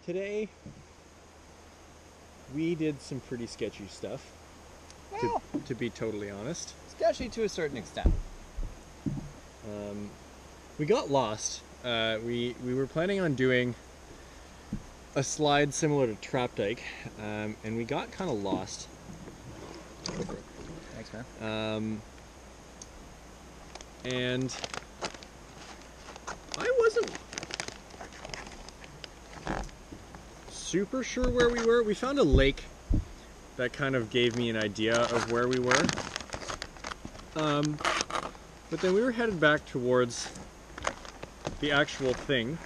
Today, we did some pretty sketchy stuff, Well, to be totally honest. sketchy to a certain extent. We got lost. We were planning on doing a slide similar to Trap Dyke, and we got kind of lost. Thanks, man. And I wasn't super sure where we were. We found a lake that kind of gave me an idea of where we were. But then we were headed back towards the actual thing.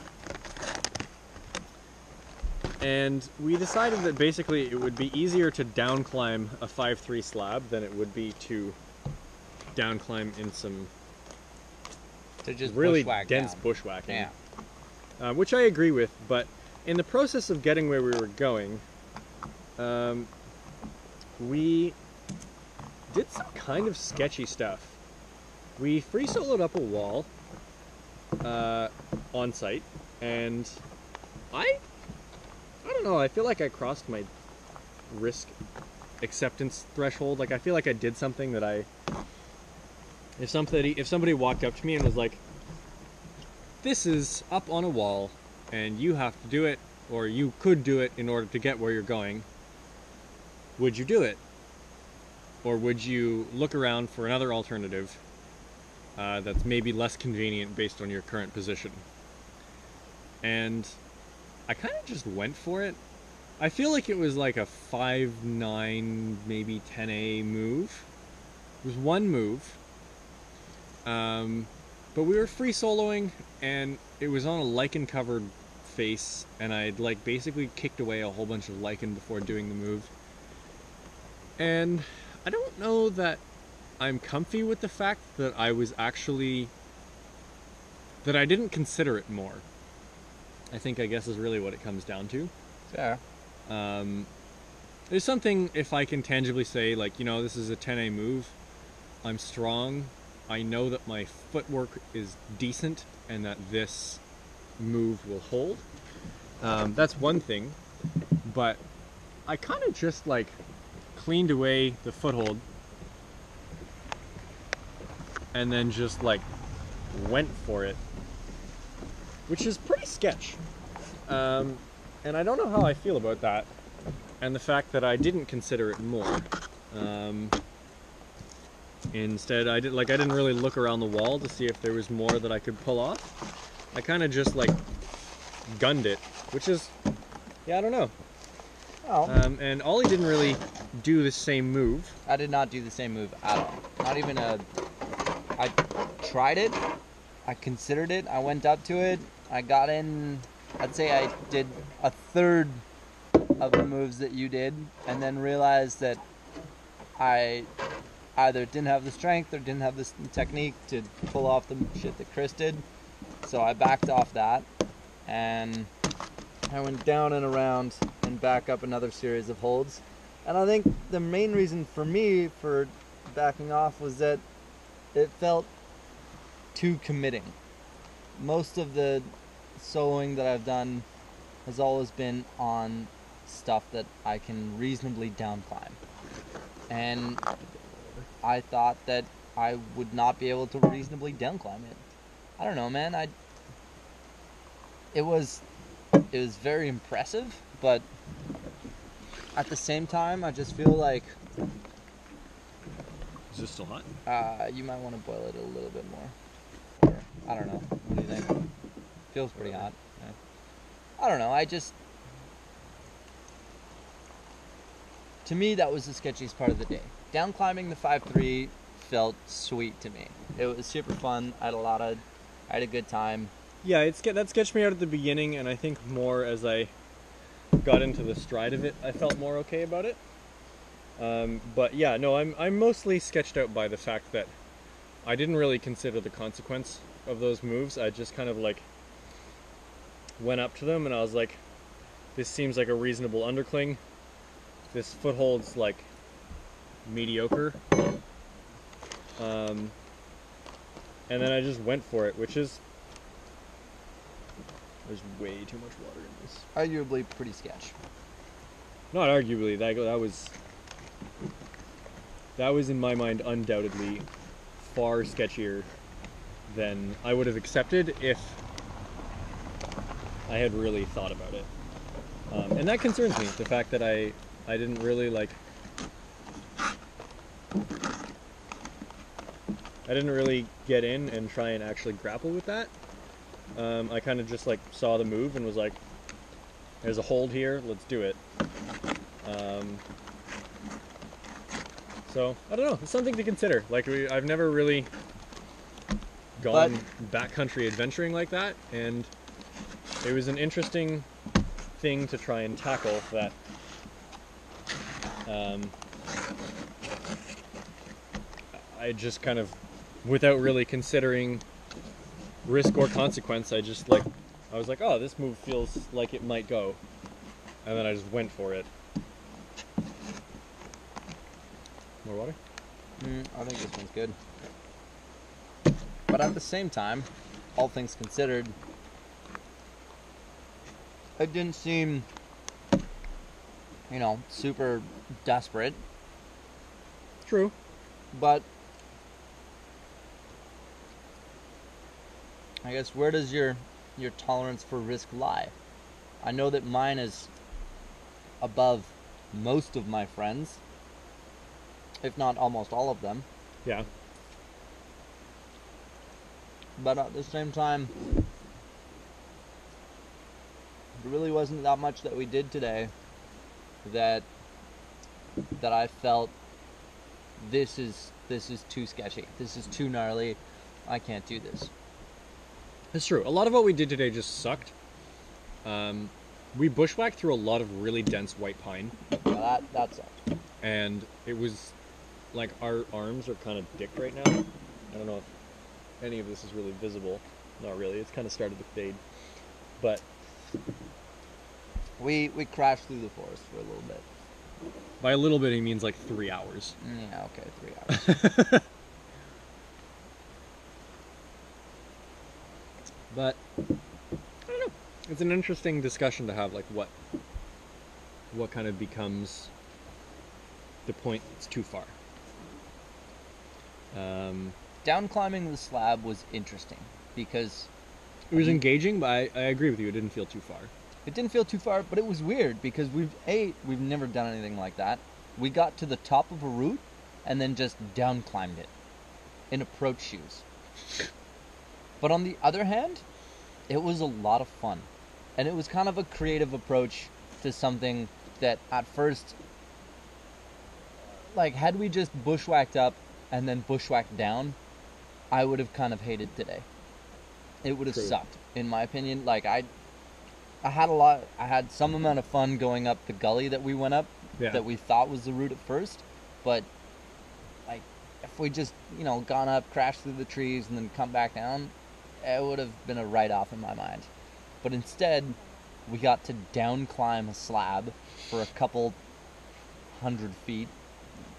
And we decided that basically it would be easier to down climb a 5-3 slab than it would be to down climb in some To just really bushwhack dense down. bushwhacking. Yeah. Which I agree with, but in the process of getting where we were going, we did some kind of sketchy stuff. We free soloed up a wall on site, and I don't know, I feel like I crossed my risk acceptance threshold. Like, I feel like I did something that if somebody walked up to me and was like, this is up on a wall and you have to do it, or you could do it in order to get where you're going, would you do it? Or would you look around for another alternative that's maybe less convenient based on your current position? And I kind of just went for it. I feel like it was like a 5-9, maybe 10A move. It was one move. But we were free soloing, and it was on a lichen covered face, and I'd like basically kicked away a whole bunch of lichen before doing the move. And I don't know that I'm comfy with the fact that I didn't consider it more. I guess is really what it comes down to. Yeah. There's something, if I can tangibly say, like, this is a 10A move, I'm strong, I know that my footwork is decent, and that this move will hold. That's one thing, but I kind of just, like, cleaned away the foothold, and then just, like, went for it, which is pretty sketch. And I don't know how I feel about that, and the fact that I didn't consider it more. Instead, I didn't really look around the wall to see if there was more that I could pull off. I kind of just, like, gunned it, which is, I don't know. Well, And Ollie didn't really do the same move. I did not do the same move at all. Not even I tried it. I considered it. I went up to it. I got in. I'd say I did a third of the moves that you did, and then realized that I either didn't have the strength or didn't have the technique to pull off the shit that Chris did. So I backed off that, and I went down and around and back up another series of holds. And I think the main reason for me for backing off was that it felt too committing. Most of the soloing that I've done has always been on stuff that I can reasonably down climb. And I thought that I would not be able to reasonably down climb it. I don't know, man. It was very impressive, but at the same time, I just feel like Is this still hot? you might want to boil it a little bit more. Or, I don't know. What do you think? Feels pretty hot. Yeah. I don't know. To me, that was the sketchiest part of the day. Down climbing the 5-3 felt sweet to me. It was super fun. I had a good time. Yeah, that sketched me out at the beginning, and I think more as I got into the stride of it, I felt more okay about it. But yeah, no, I'm mostly sketched out by the fact that I didn't really consider the consequence of those moves. I just kind of, like, went up to them, and I was like, this seems like a reasonable undercling. This foothold's, like, mediocre. And then I just went for it, which is There's way too much water in this. Arguably pretty sketch. Not arguably, that was in my mind undoubtedly far sketchier than I would have accepted if I had really thought about it. And that concerns me, the fact that I didn't really I didn't really get in and try and actually grapple with that. I kind of just saw the move and was like, there's a hold here, let's do it. So, I don't know, it's something to consider. I've never really gone backcountry adventuring like that, and it was an interesting thing to try and tackle that I just kind of, without really considering risk or consequence, I was like, oh, this move feels like it might go, and then I just went for it. More water? I think this one's good. But at the same time, all things considered, it didn't seem, super desperate. True. But I guess where does your tolerance for risk lie? I know that mine is above most of my friends, if not almost all of them. Yeah. But at the same time, there really wasn't that much that we did today that I felt this is too sketchy. This is too gnarly. I can't do this. It's true. A lot of what we did today just sucked. We bushwhacked through a lot of really dense white pine. Yeah, that sucked. And it was like our arms are kind of dicked right now. I don't know if any of this is really visible. Not really. It's kind of started to fade. But we crashed through the forest for a little bit. By a little bit, he means 3 hours. Yeah, okay, 3 hours. But I don't know. It's an interesting discussion to have, what kind of becomes the point that's too far. Down climbing the slab was interesting because it was engaging, but I agree with you. It didn't feel too far. It didn't feel too far, but it was weird because we've never done anything like that. We got to the top of a route and then just down climbed it in approach shoes. But on the other hand, it was a lot of fun. And it was kind of a creative approach to something that at first, had we just bushwhacked up and then bushwhacked down, I would have kind of hated today. It would have sucked, in my opinion. I had some amount of fun going up the gully that we went up, that we thought was the route at first, but if we just, gone up, crashed through the trees, and then come back down, it would have been a write-off in my mind. But instead, we got to down climb a slab for a couple 100 feet,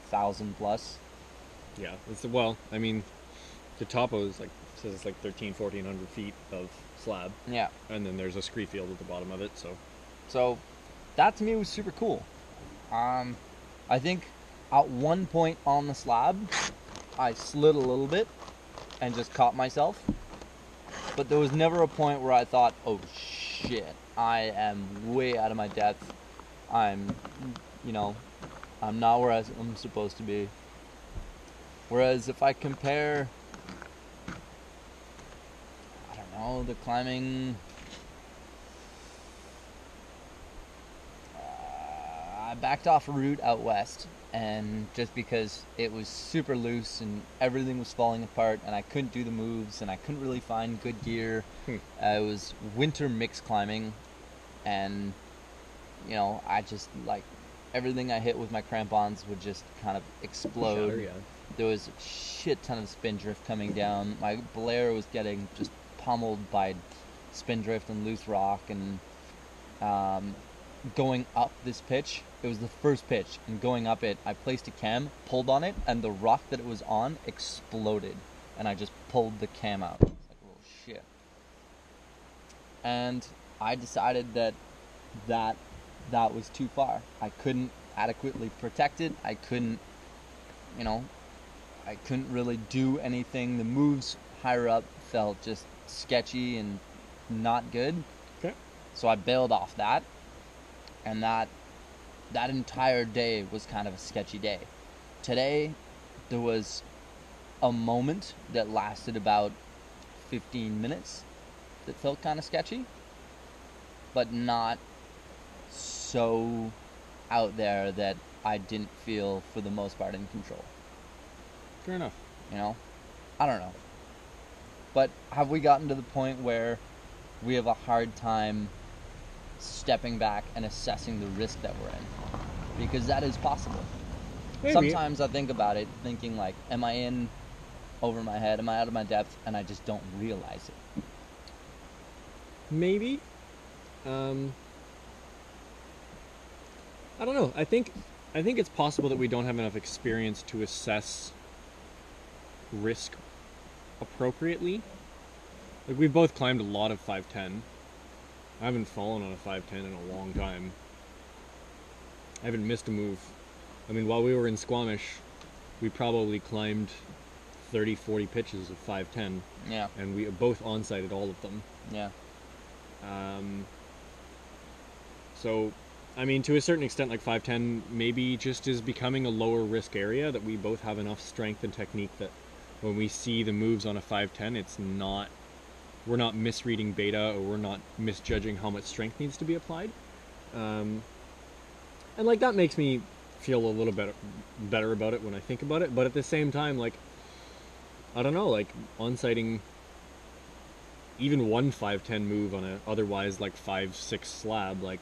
1,000 plus. Yeah, the top was says it's 1,400 feet of slab. Yeah. And then there's a scree field at the bottom of it, So that to me was super cool. I think at one point on the slab, I slid a little bit and just caught myself. But there was never a point where I thought, oh shit, I am way out of my depth. I'm not where I'm supposed to be. Whereas if I compare, I don't know, the climbing, I backed off a route out west, and just because it was super loose and everything was falling apart and I couldn't do the moves and I couldn't really find good gear. It was winter mix climbing, and I just everything I hit with my crampons would just kind of explode. Shatter, yeah. There was a shit ton of spin drift coming down. My Blair was getting just pummeled by spin drift and loose rock, and going up this pitch, it was the first pitch, and going up it, I placed a cam, pulled on it, and the rock that it was on exploded, and I just pulled the cam out. It's oh shit. And I decided that that was too far. I couldn't adequately protect it. I couldn't, you know, I couldn't really do anything. The moves higher up felt just sketchy and not good. Okay. So I bailed off that, and that entire day was kind of a sketchy day. Today, there was a moment that lasted about 15 minutes that felt kind of sketchy, but not so out there that I didn't feel, for the most part, in control. Fair enough. You know? I don't know. But have we gotten to the point where we have a hard time stepping back and assessing the risk that we're in? Because that is possible. Maybe. Sometimes I think about it, thinking like, am I in over my head? Am I out of my depth? And I just don't realize it. Maybe. I don't know. I think it's possible that we don't have enough experience to assess risk appropriately. Like, we've both climbed a lot of 510. I haven't fallen on a 510 in a long time. I haven't missed a move. I mean, while we were in Squamish, we probably climbed 30, 40 pitches of 510. Yeah. And we both on-sighted all of them. Yeah. So, I mean, to a certain extent, like 510 maybe just is becoming a lower risk area, that we both have enough strength and technique that when we see the moves on a 510, we're not misreading beta, or we're not misjudging how much strength needs to be applied. And like, that makes me feel a little bit better about it when I think about it. But at the same time, like, I don't know, like, on-sighting even one 510 move on a otherwise like 5-6 slab, like,